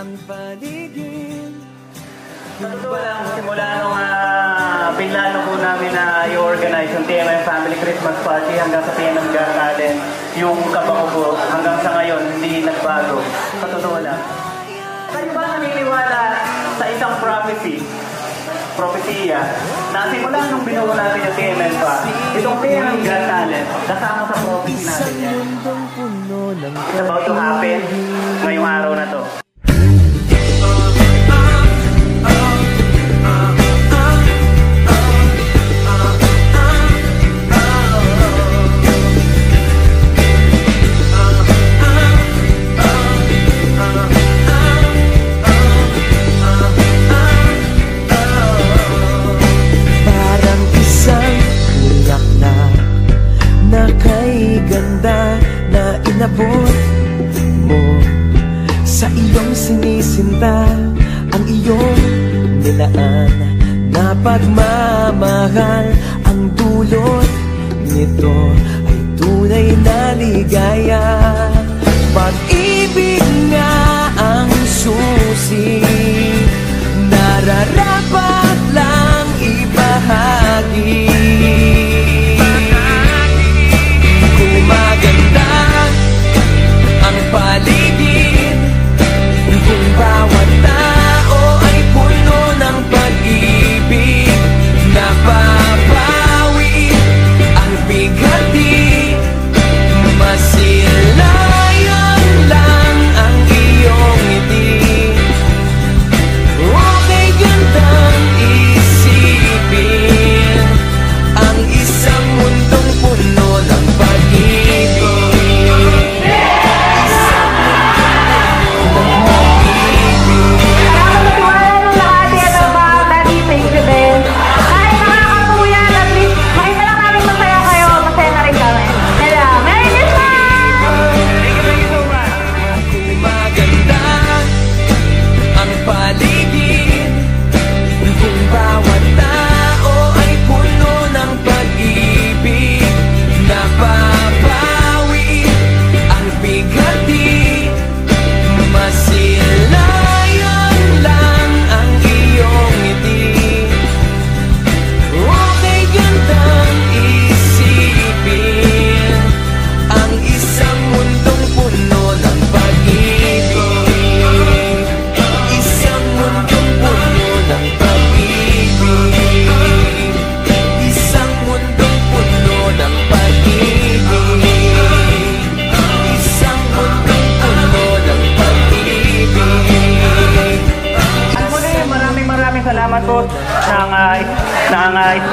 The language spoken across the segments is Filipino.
Sa totoo lang, simula nung pinlano po namin na i-organize yung TMM Family Christmas Party hanggang sa TMM Got Talent, yung kabango po hanggang sa ngayon hindi nagbago. Sa totoo lang. Kayo ba naniniwala sa isang propesya na simula nung binuo natin yung TMM pa, itong TMM Got Talent, kasama sa prophecy natin yan. It's about to happen ngayong araw na to. Inabot mo sa iyong sinisinta ang iyong nilaan na pagmamahal. Ang dulot nito ay tunay na ligaya. Pag-ibig nga ang susi, nararapat lang ibahagi. Maganda ang paligid kung bawat tao ay puno ng pag-ibig. Napapawi ang bigati, masilayan lang ang iyong ngiti. Okay, gandang isipin ang isang mundong puno ng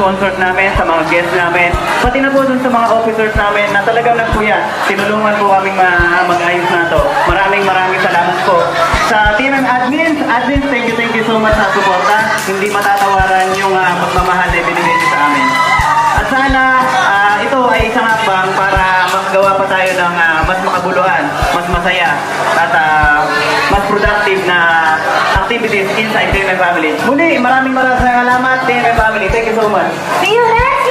sponsors namin, sa mga guests namin, pati na po dun sa mga officers namin na talagang nagpuya. Tinulungan po kaming mag-ayos na to. Maraming salamat po. Sa team ng admins, thank you so much sa suporta. Hindi matatawaran yung pagmamahal na ibinigay niyo sa amin. At sana ito ay isang hakbang para makagawa pa tayo ng mas makabuluhan, mas masaya, at mas productive na activities inside TMM Family. Muli, maraming salamat TMM Family. Thank you so much. See you next